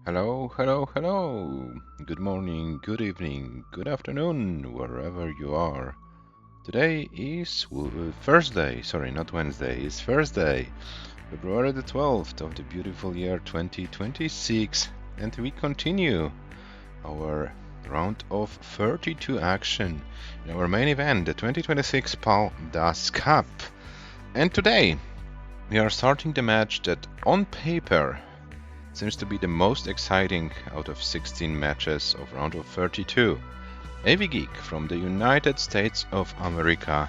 Hello, hello, hello. Good morning, good evening, good afternoon, wherever you are. Today is Thursday, sorry, not Wednesday, it's Thursday, February the 12th of the beautiful year 2026, and we continue our round of 32 action in our main event, the 2026 PAL Cup. And today we are starting the match that on paper seems to be the most exciting out of 16 matches of round of 32. AVGEEK from the United States of America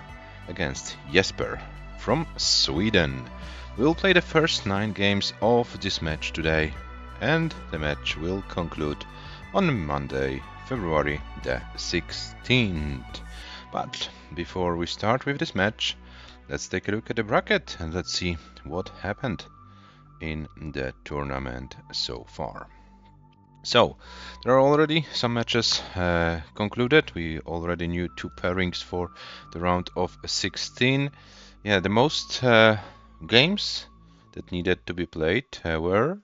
against JESPER from Sweden. We'll play the first 9 games of this match today, and the match will conclude on Monday, February the 16th. But before we start with this match, let's take a look at the bracket and let's see what happened in the tournament so far. So, there are already some matches concluded. We already knew 2 pairings for the round of 16. Yeah, the most games that needed to be played were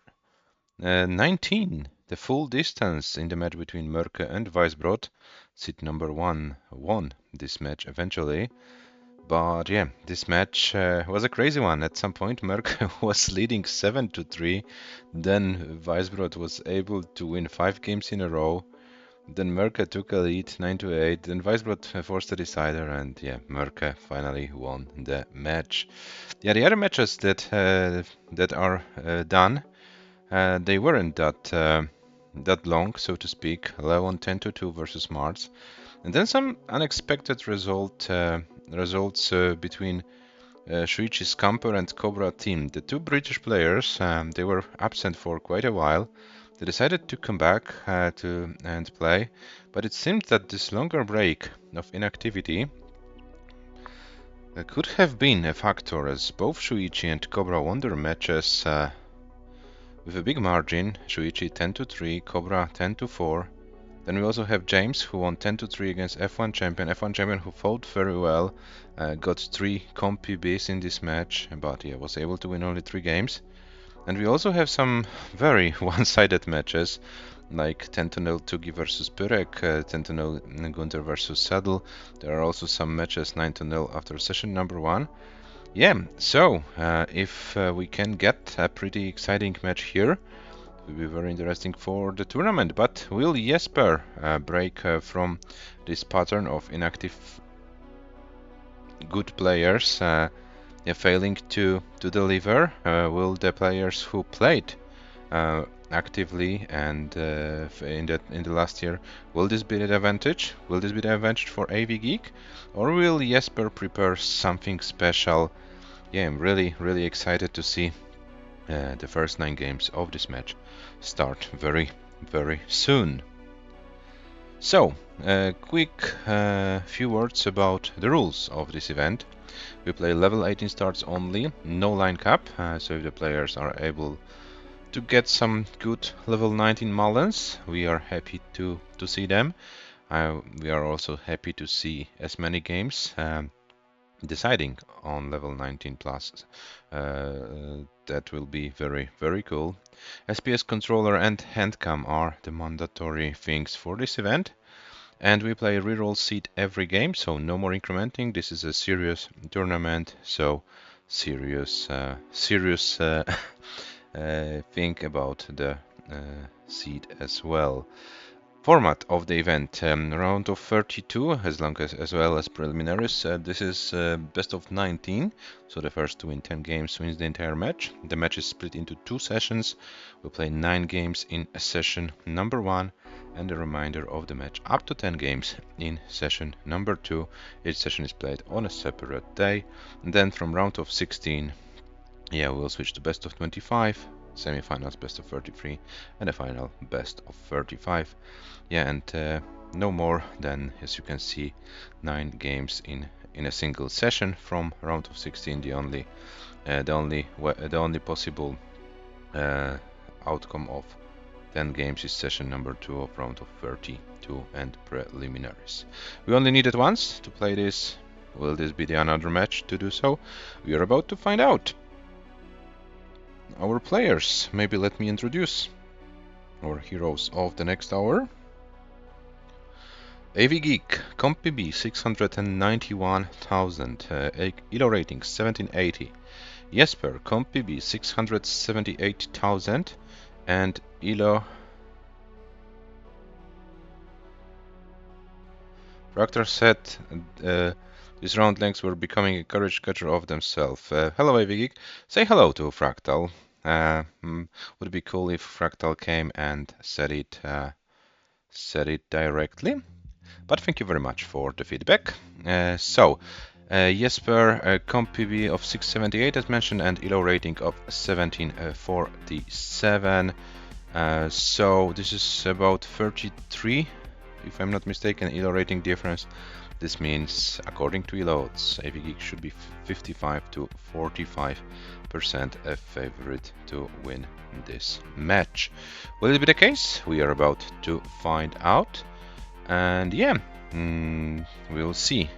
19. The full distance in the match between Mörke and Weisbrot. Seed number 1 won this match eventually. But yeah, this match was a crazy one. At some point, Merck was leading 7-3. Then Weisbrot was able to win 5 games in a row. Then Merck took a lead 9-8. Then Weisbrot forced a decider, and yeah, Merck finally won the match. Yeah, the other matches that are done, they weren't that long, so to speak. Leon 10-2 versus Mars. And then some unexpected results between Shuichi's Camper and Cobra team. The 2 British players, they were absent for quite a while. They decided to come back and play, but it seemed that this longer break of inactivity could have been a factor, as both Shuichi and Cobra won their matches with a big margin. Shuichi 10-3, Cobra 10-4. Then we also have James, who won 10-3 against F1 champion who fought very well, got 3 comp PBs in this match, but yeah, was able to win only 3 games. And we also have some very one-sided matches, like 10-0 Tugi versus Pyrek, 10-0 Gunther versus Saddle. There are also some matches 9-0 after session number 1. Yeah, so if we can get a pretty exciting match here, will be very interesting for the tournament. But will Jesper break from this pattern of inactive good players failing to deliver? Will the players who played actively and in the last year, will this be the advantage? Will this be the advantage for AVGEEK, or will Jesper prepare something special? Yeah, I'm really excited to see the first 9 games of this match start very soon. So, quick few words about the rules of this event. We play level 18 starts only, no line cap, so if the players are able to get some good level 19 Mullins, we are happy to see them. We are also happy to see as many games deciding on level 19 plus. That will be very cool. SPS controller and handcam are the mandatory things for this event. And we play reroll seed every game, so no more incrementing. This is a serious tournament, so serious think about the seed as well. Format of the event, round of 32 as well as preliminaries. This is best of 19, so the first to win 10 games wins the entire match. The match is split into 2 sessions. We play 9 games in session number 1 and the remainder of the match up to 10 games in session number 2. Each session is played on a separate day. And then from round of 16, yeah, we'll switch to best of 25, semifinals best of 33, and the final best of 35. Yeah, and no more than, as you can see, 9 games in a single session from round of 16. The only possible outcome of 10 games is session number 2 of round of 32 and preliminaries. We only need it once to play this. Will this be the another match to do so? We are about to find out. Our players, maybe let me introduce our heroes of the next hour. AVGEEK, Comp PB 691,000, ELO rating 1780. JESPER, Comp PB 678,000 and ELO Fractal said these round lengths were becoming a caricature of themselves. Hello AVGEEK, say hello to Fractal. Would be cool if Fractal came and said it directly. But thank you very much for the feedback. Jesper, Comp PB of 678 as mentioned and ELO rating of 1747. So this is about 33, if I'm not mistaken, ELO rating difference. This means, according to ELOs, AVGEEK should be 55 to 45% a favorite to win this match. Will it be the case? We are about to find out. And yeah, we'll see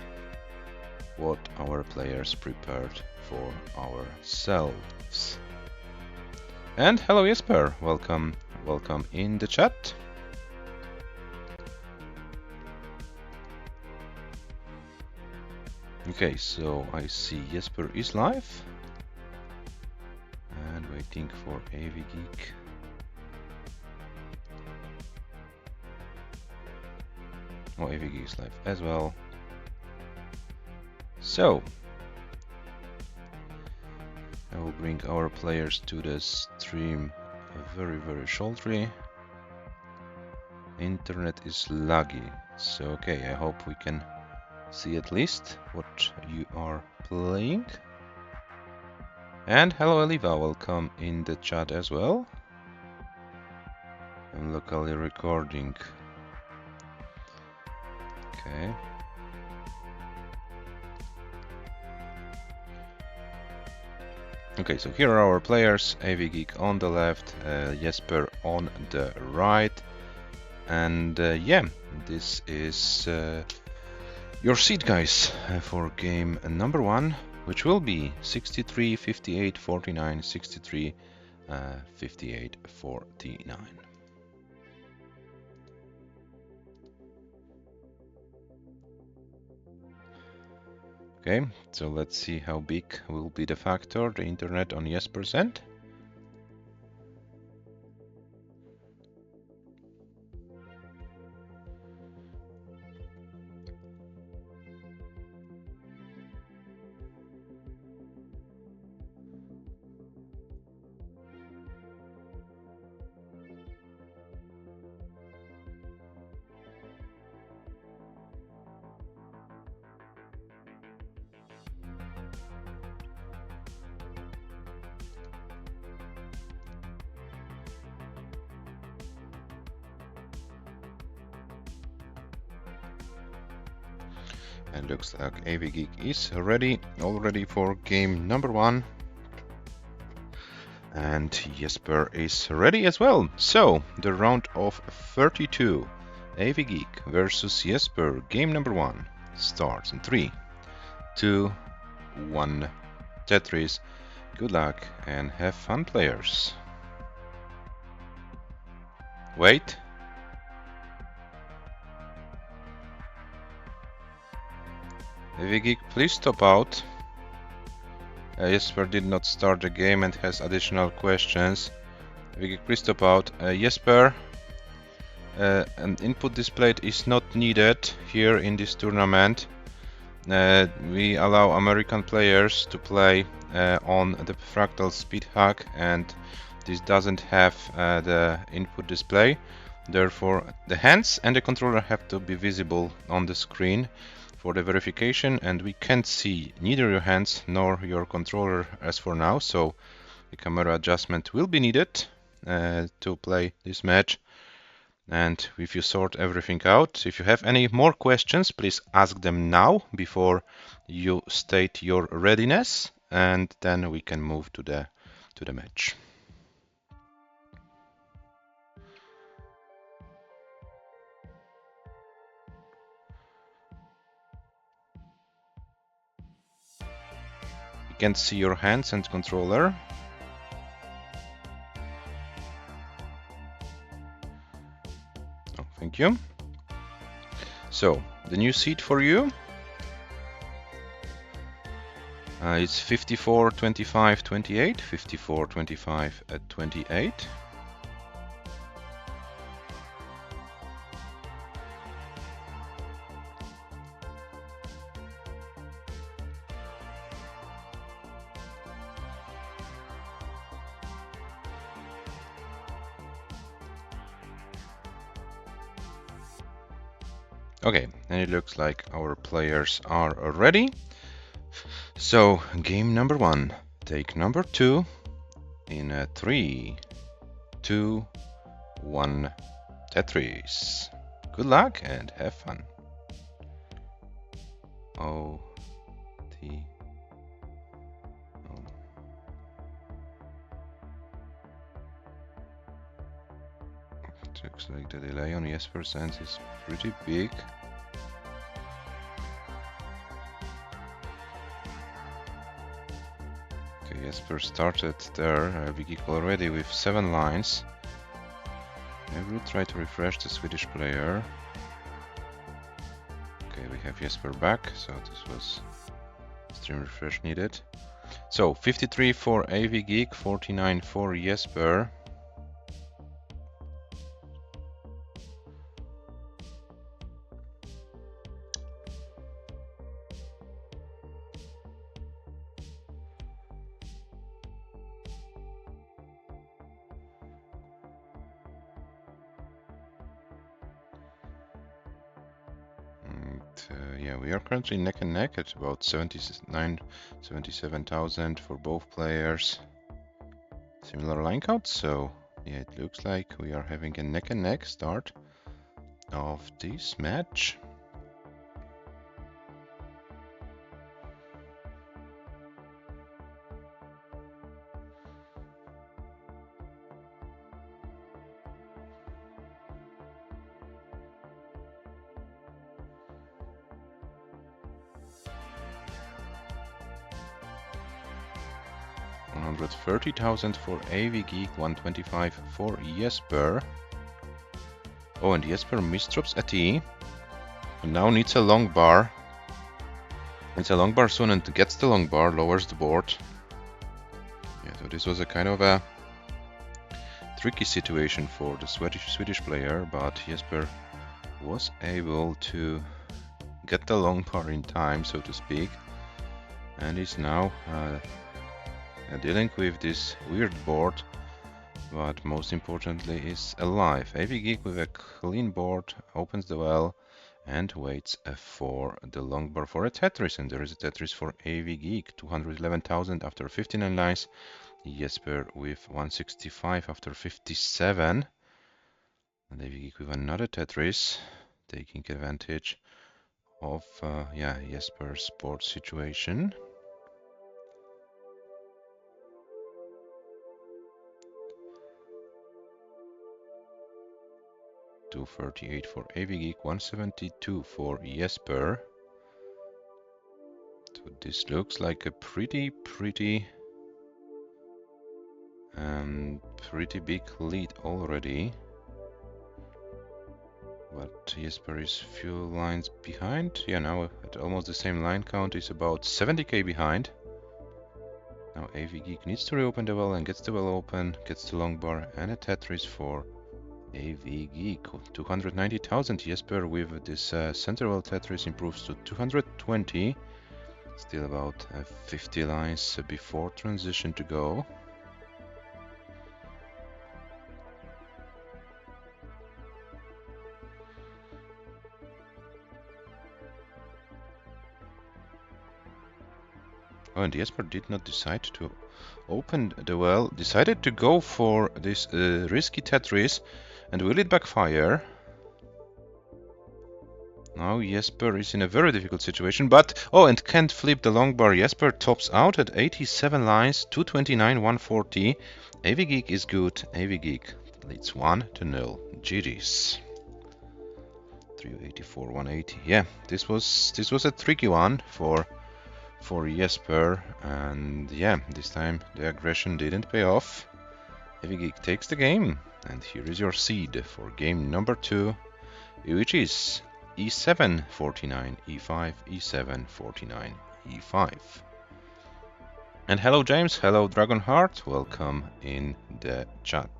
what our players prepared for ourselves. And hello Jesper, welcome in the chat. Okay, so I see Jesper is live and waiting for AVGEEK. Oh, AVGEEK is live as well. So I will bring our players to the stream very shortly. Internet is laggy, so okay, I hope we can see at least what you are playing. And hello Eliva, welcome in the chat as well. I'm locally recording. Okay. Okay, so here are our players. AVGEEK on the left, Jesper on the right. And yeah, this is your seed, guys, for game number 1, which will be 63, 58, 49, 63, 58, 49. Okay, so let's see how big will be the factor, the internet on Jesper's end. And looks like AVGEEK is already for game number 1. And Jesper is ready as well. So the round of 32, AVGEEK versus Jesper, game number 1, starts in 3, 2, 1. Tetris. Good luck and have fun, players. Wait. AVGEEK, please stop out. Jesper did not start the game and has additional questions. AVGEEK, please stop out. Jesper, an input display is not needed here in this tournament. We allow American players to play on the Fractal Speed Hack, and this doesn't have the input display. Therefore, the hands and the controller have to be visible on the screen for the verification, and we can't see neither your hands nor your controller as for now, so the camera adjustment will be needed to play this match. And if you sort everything out, if you have any more questions, please ask them now before you state your readiness, and then we can move to the match. You can't see your hands and controller. Oh, thank you. So, the new seed for you is 54, 25, 28. 54, 25 at 28. Okay, and it looks like our players are ready. So, game number 1, take number 2 in a 3, 2, 1 Tetris. Good luck and have fun. O T O. It looks like the delay on Jesper sense is pretty big. Okay, Jesper started there, AVGEEK already with 7 lines. I will try to refresh the Swedish player. Okay, we have Jesper back, so this was stream refresh needed. So 53 for AVGEEK, 49 for Jesper. Yeah, we are currently neck and neck at about 77,000 for both players. Similar line count, so yeah, it looks like we are having a neck and neck start of this match. $130,000 for AVGEEK, 125 for Jesper. Oh, and Jesper misdrops a T. And now needs a long bar. Needs a long bar soon and gets the long bar, lowers the board. Yeah, so this was a kind of a tricky situation for the Swedish player, but Jesper was able to get the long bar in time, so to speak, and is now dealing with this weird board, but most importantly is alive. AVGEEK with a clean board opens the well and waits for the long bar for a Tetris, and there is a Tetris for AVGEEK, 211,000 after 59 lines. Jesper with 165 after 57, and AVGEEK with another Tetris, taking advantage of Jesper's board situation. $238 for AVGEEK, 172 for Jesper. So this looks like a pretty big lead already. But Jesper is few lines behind. Yeah, now at almost the same line count, is about 70k behind. Now AVGEEK needs to reopen the well and gets the well open, gets the long bar and a Tetris for AVGEEK. 290,000. Jesper with this center well Tetris improves to 220. Still about 50 lines before transition to go. Oh, and Jesper did not decide to open the well, decided to go for this risky Tetris, and will it backfire? Now Jesper is in a very difficult situation, but oh, and can't flip the long bar. Jesper tops out at 87 lines, 229, 140. AVGEEK is good. AVGEEK leads 1-0. GG's. 384, 180. Yeah, this was a tricky one for Jesper, and yeah, this time the aggression didn't pay off. AVGEEK takes the game. And here is your seed for game number 2, which is e7, 49, e5, e7, 49, e5. And hello James, hello Dragonheart, welcome in the chat.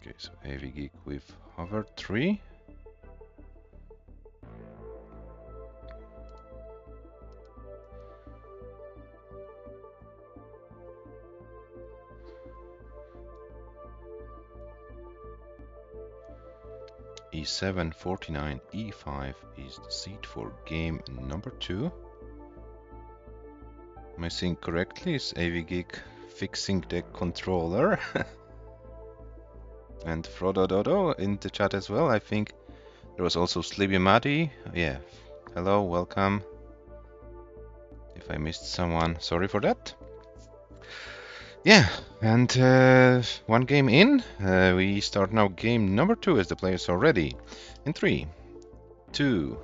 Okay, so AVGEEK with hover 3. e7, 49, e5 is the seed for game number 2. Am I seeing correctly? Is AVGEEK fixing the controller? And Frodo in the chat as well. I think there was also Sleepy Maddie. Yeah, hello, welcome. If I missed someone, sorry for that. Yeah, and one game in. We start now game number 2 as the players are ready. In 3, 2,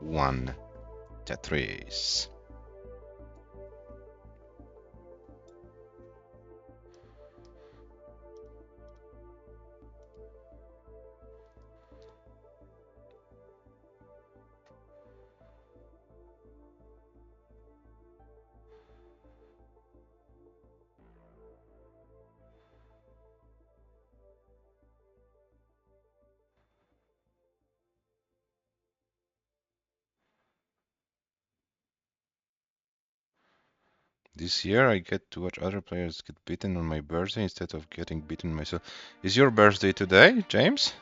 1, Tetris. This year I get to watch other players get beaten on my birthday instead of getting beaten myself. Is your birthday today, James?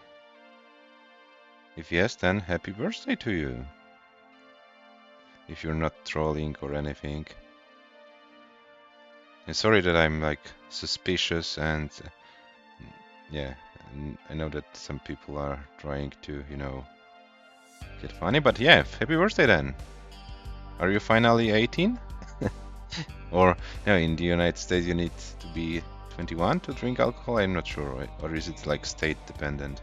If yes, then happy birthday to you. If you're not trolling or anything. And sorry that I'm like suspicious and yeah, I know that some people are trying to, you know, get funny, but yeah, happy birthday then. Are you finally 18? Or no, in the United States you need to be 21 to drink alcohol? I'm not sure, right? Or is it like state dependent?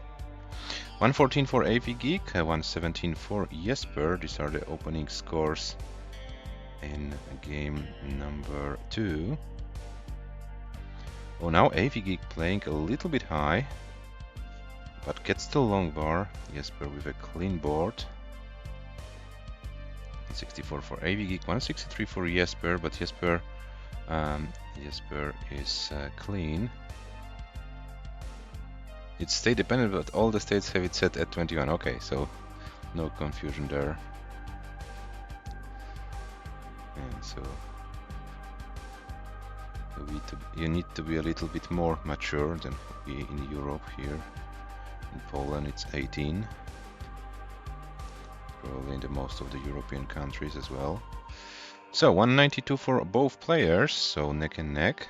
114 for AVGEEK, 117 for JESPER. These are the opening scores in game number 2. Oh, now AVGEEK playing a little bit high, but gets the long bar. JESPER with a clean board. 64 for AVGEEK, 163 for JESPER, but JESPER is clean. It's state dependent, but all the states have it set at 21. Okay, so no confusion there. And so you need to be a little bit more mature than we in Europe here. In Poland it's 18. Probably in the most of the European countries as well. So 192 for both players, so neck and neck.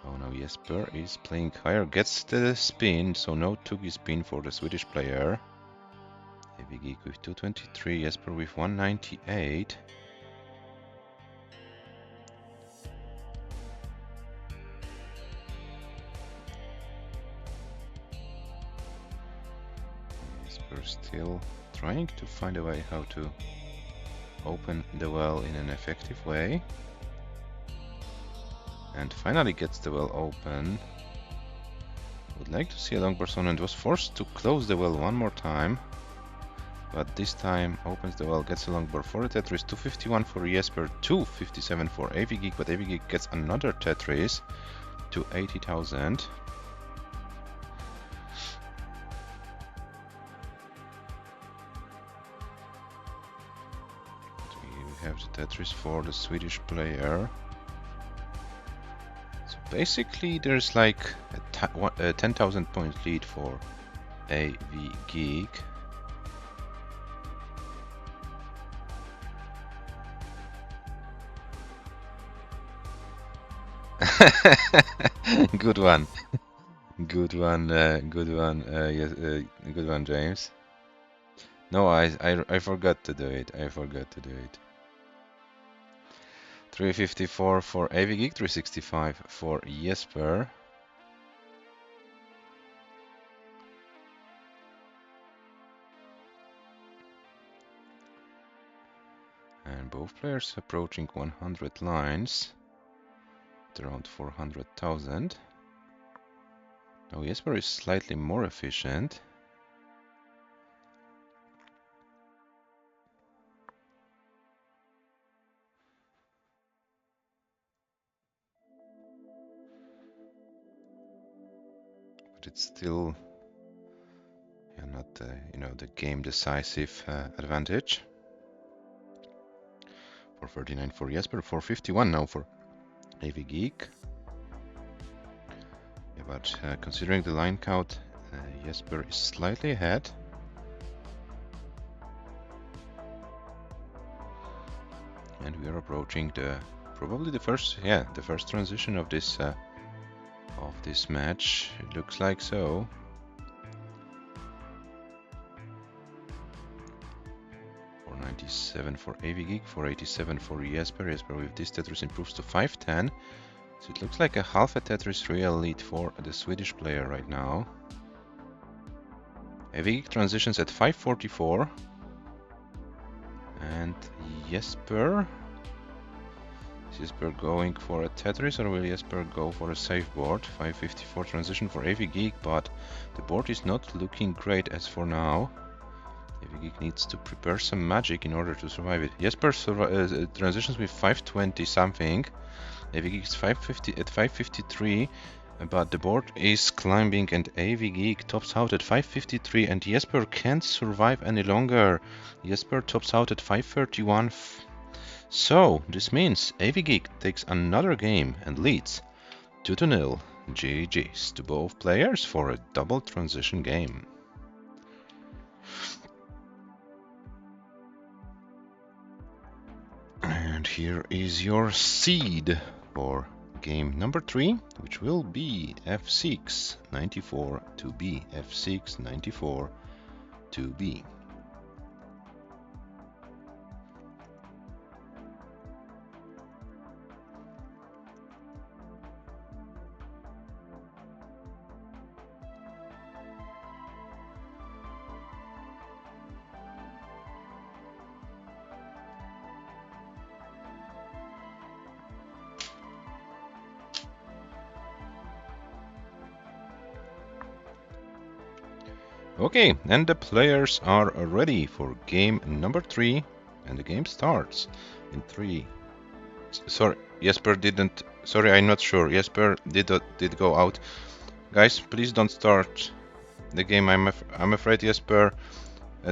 Oh no, Jesper is playing higher, gets the spin, so no Tugi spin for the Swedish player. AVGEEK with 223, Jesper with 198. Jesper still trying to find a way how to open the well in an effective way. And finally gets the well open. Would like to see a long person and was forced to close the well one more time. But this time opens the well, gets a long bar for the Tetris. 251 for Jesper, 257 for AVGEEK, but AVGEEK gets another Tetris to 80,000. We have the Tetris for the Swedish player. So basically there's like a 10,000 point lead for AVGEEK. Good one. Good one, yes, good one, James. No, I forgot to do it. I forgot to do it. 354 for AVGEEK, 365 for JESPER. And both players approaching 100 lines at around 400,000. Now JESPER is slightly more efficient. But it's still not the game decisive advantage. 439 for JESPER, 451 now for AVGEEK. Yeah, but considering the line count, JESPER is slightly ahead. And we are approaching probably the first transition of this match. It looks like so. 497 for AVGEEK, 487 for JESPER. JESPER with this Tetris improves to 510. So it looks like a half a Tetris real lead for the Swedish player right now. AVGEEK transitions at 544. And JESPER. Is JESPER going for a Tetris or will JESPER go for a safe board? 554 transition for AVGEEK, but the board is not looking great as for now. AVGEEK needs to prepare some magic in order to survive it. JESPER transitions with 520 something. AVGEEK is 550 at 553, but the board is climbing and AVGEEK tops out at 553 and JESPER can't survive any longer. JESPER tops out at 531. So this means AVGEEK takes another game and leads 2-0. GG's to both players for a double transition game. And here is your seed for game number 3, which will be F6 94 2B. F6 94 2B. Okay, and the players are ready for game number 3, and the game starts in 3. Sorry, JESPER didn't. Sorry, I'm not sure. JESPER did go out. Guys, please don't start the game. I'm afraid JESPER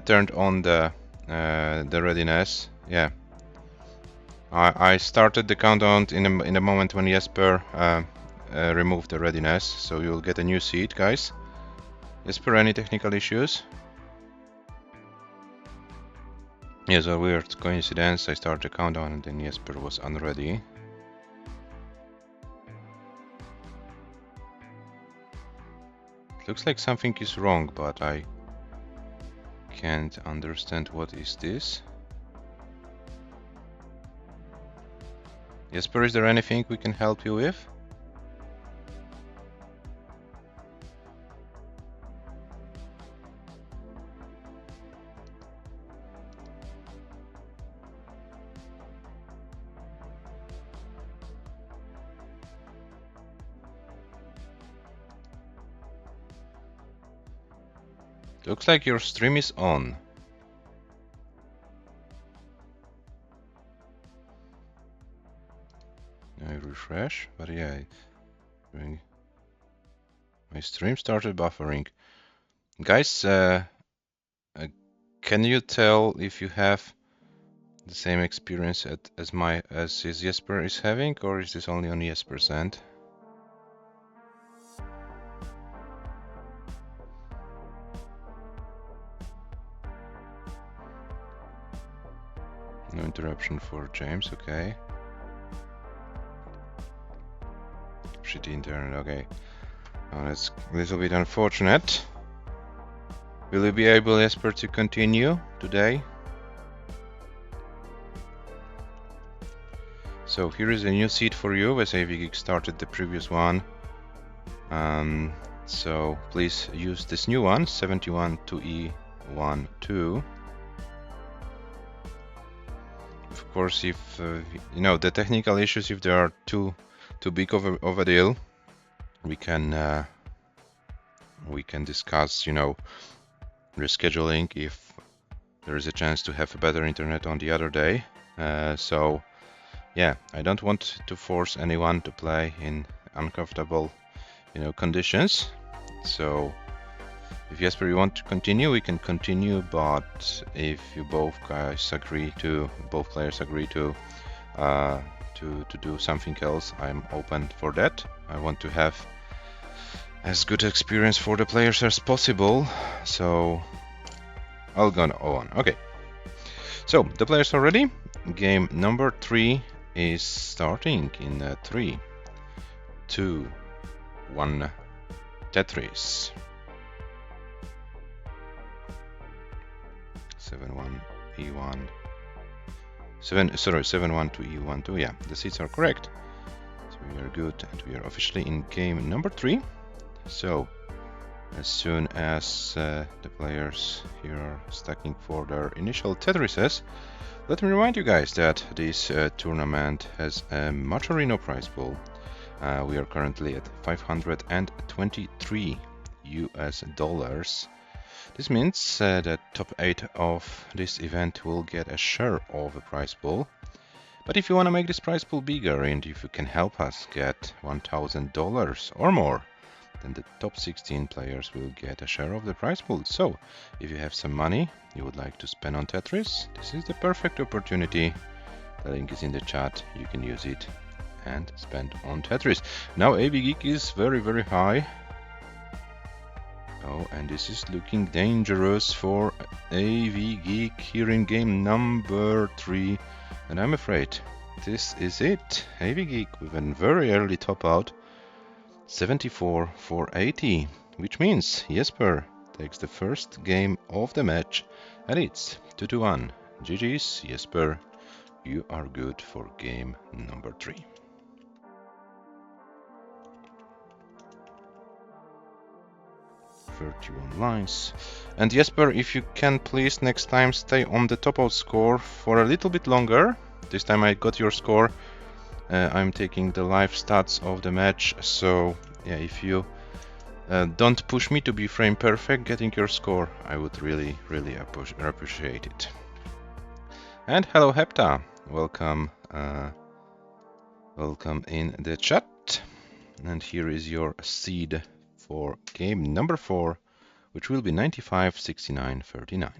turned on the readiness. Yeah, I started the countdown in the moment when JESPER removed the readiness, so you'll get a new seat, guys. JESPER, any technical issues? Yes, a weird coincidence. I started the countdown and then JESPER was unready. It looks like something is wrong, but I can't understand what is this. JESPER, is there anything we can help you with? Looks like your stream is on. I refresh, but yeah, my stream started buffering. Guys, can you tell if you have the same experience as JESPER is having, or is this only on JESPER's end? No interruption for James, okay. Shitty internet, okay. Oh, that's a little bit unfortunate. Will you be able, JESPER, to continue today? So So here is a new seed for you, as AVGEEK started the previous one. So please use this new one, 71 to E12. Of course, if you know the technical issues, if they are too big of a deal, we can discuss, you know, rescheduling if there is a chance to have a better internet on the other day. So yeah, I don't want to force anyone to play in uncomfortable, you know, conditions. So if Jesper, you want to continue, we can continue. But if you both players agree to do something else, I'm open for that. I want to have as good experience for the players as possible. So I'll go on. Okay. So the players are ready. Game number 3 is starting in 3, 2, 1. Tetris. 7-1 E1. 7-1 to E1 2. Yeah, the seats are correct. So we are good, and we are officially in game number 3. So as soon as the players here are stacking for their initial Tetrises, let me remind you guys that this tournament has a Macharino prize pool. We are currently at 523 US dollars. This means that top 8 of this event will get a share of the prize pool. But if you want to make this prize pool bigger, and if you can help us get $1,000 or more, then the top 16 players will get a share of the prize pool. So if you have some money you would like to spend on Tetris, this is the perfect opportunity. The link is in the chat. You can use it and spend on Tetris. Now AVGEEK is very, very high. Oh, and this is looking dangerous for AVGEEK here in game number 3. And I'm afraid this is it. AVGEEK with a very early top out, 74 for 80, which means Jesper takes the first game of the match, and it's 2-1. GG's, Jesper, you are good for game number 3. Lines. And Jesper, if you can please next time stay on the top out score for a little bit longer. This time I got your score. I'm taking the live stats of the match, so yeah, if you don't push me to be frame perfect getting your score, I would really appreciate it. And hello Hepta, welcome in the chat. And here is your seed for game number 4, which will be 95, 69, 39.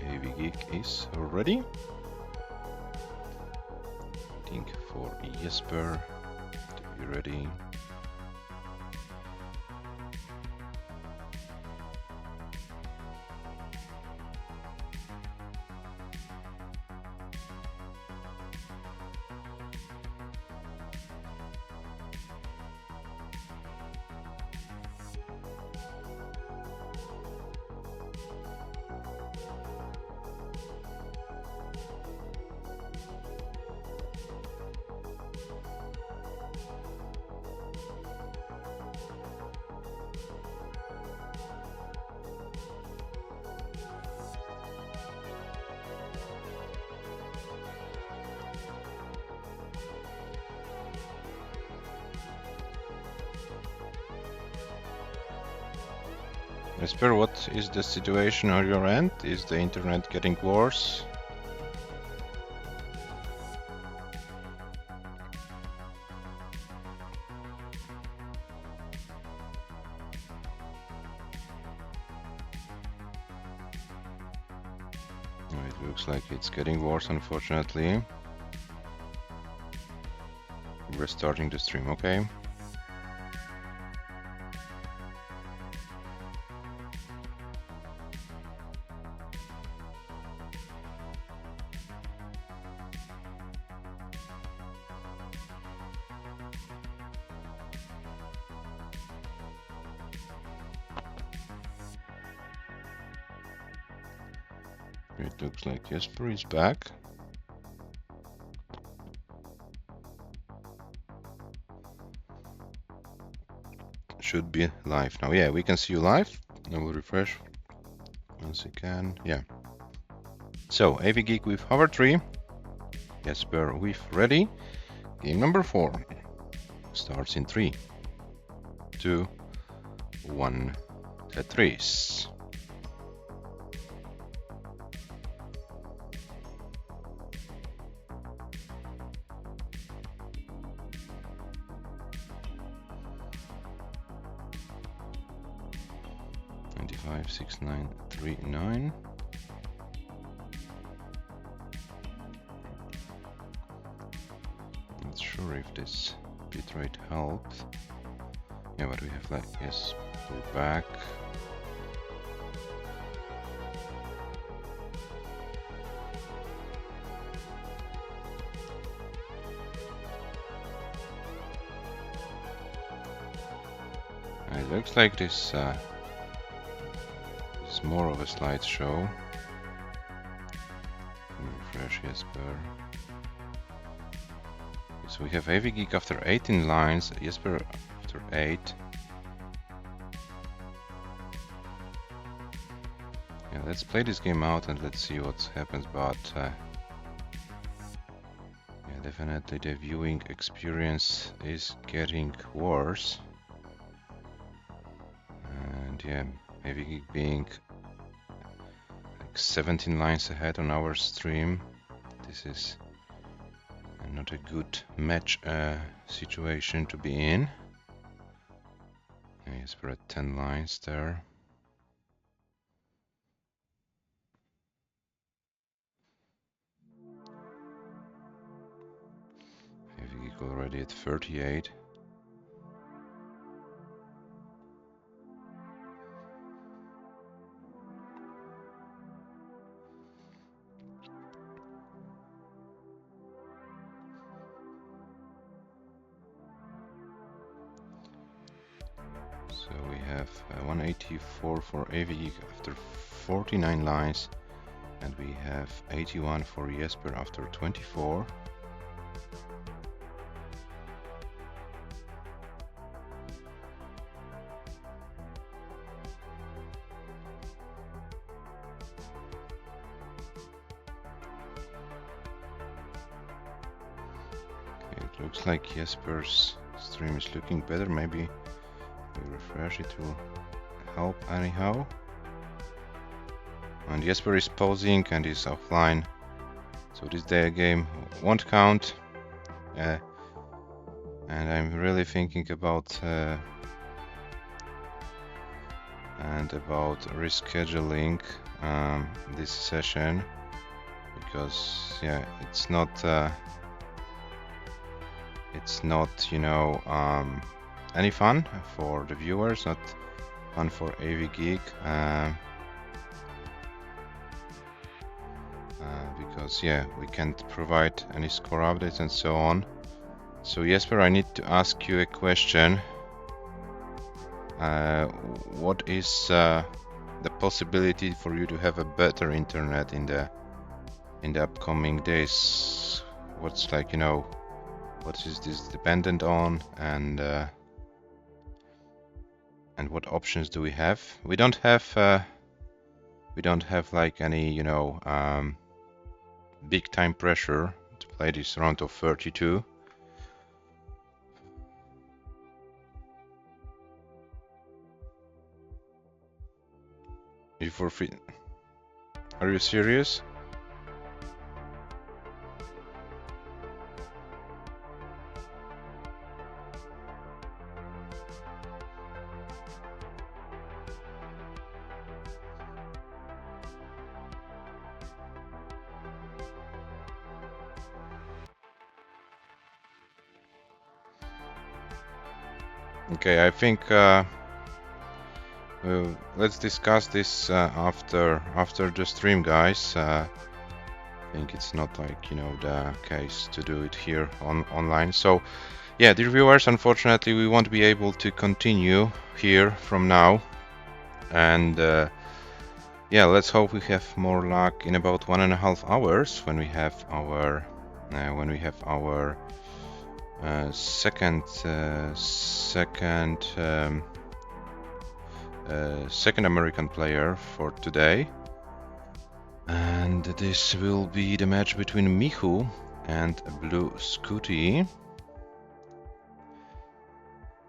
AVGEEK is ready. Waiting for Jesper to be ready. Jesper, what is the situation on your end? Is the internet getting worse? Looks like it's getting worse, unfortunately. We're starting the stream, okay? It looks like Jesper is back. Should be live now. Yeah, we can see you live. I will refresh once again. Yeah. So, AVGEEK with hover tree. Jesper with ready. Game number 4 starts in 3, 2, 1. Tetris. Five, 6, 9, 3, 9. Not sure if this bitrate helps. Yeah, but we have like, yes, we're back. It looks like this is more of a slideshow. Refresh Jesper. So we have AVGEEK after 18 lines, Jesper after 8. Yeah, let's play this game out and let's see what happens, but yeah, definitely the viewing experience is getting worse. And yeah, AVGEEK being like 17 lines ahead on our stream, this is not a good match situation to be in. Yes, we're at 10 lines there. AVGEEK already at 38. So we have 184 for AVGEEK after 49 lines, and we have 81 for Jesper after 24. Okay, it looks like Jesper's stream is looking better. Maybe we refresh it will help anyhow. And Jesper is pausing and is offline, so this day game won't count. And I'm really thinking about rescheduling this session, because yeah, it's not you know any fun for the viewers, not fun for AVGEEK. Because yeah, we can't provide any score updates and so on. So Jesper, I need to ask you a question. What is the possibility for you to have a better internet in the upcoming days? What's like, you know, what is this dependent on, and what options do we have? We don't have like any, you know, big time pressure to play this round of 32. You forfeit? Are you serious? Okay, I think let's discuss this after the stream, guys. I think it's not like, you know, the case to do it here online. So yeah, dear viewers, unfortunately we won't be able to continue here from now, and yeah, let's hope we have more luck in about 1.5 hours when we have our second American player for today, and this will be the match between Michu and Blue Scooty.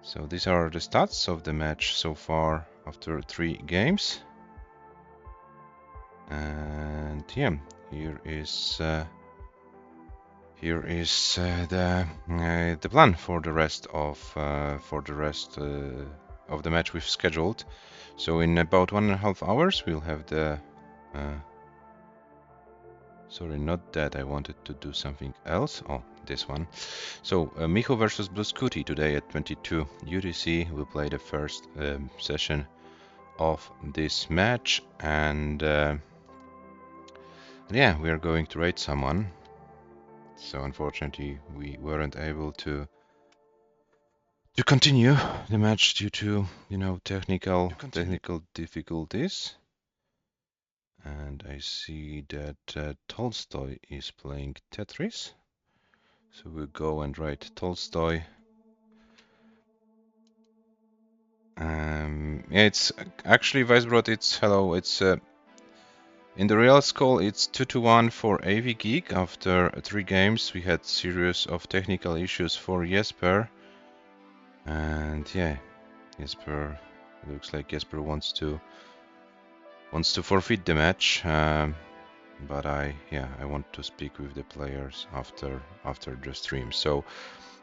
So these are the stats of the match so far after 3 games, and yeah, here is the plan for the rest of the match we've scheduled. So in about 1.5 hours we'll have the sorry, not that, I wanted to do something else. Oh, this one. So Michu versus Blue Scooty today at 22 UTC. We'll play the first session of this match, and yeah, we are going to raid someone. So unfortunately we weren't able to continue the match due to, you know, technical difficulties. And I see that Tolstoy is playing Tetris, so we'll go and raid Tolstoy. Yeah, it's actually Weisbrot. It's hello. It's in the real score. It's 2-1 for AVGEEK. After 3 games, we had series of technical issues for JESPER, and yeah, JESPER looks like JESPER wants to forfeit the match. But I want to speak with the players after the stream. So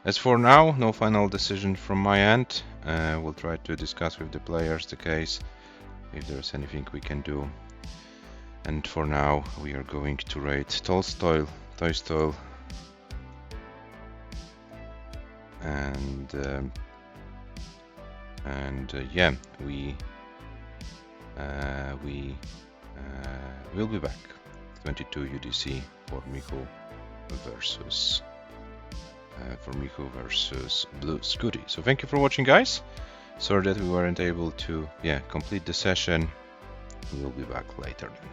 as for now, no final decision from my end. We'll try to discuss with the players the case, if there's anything we can do. And for now, we are going to raid Tolstoy, and yeah, we'll be back. 22 UTC for Michu versus Blue Scooty. So thank you for watching, guys. Sorry that we weren't able to complete the session. We'll be back later then.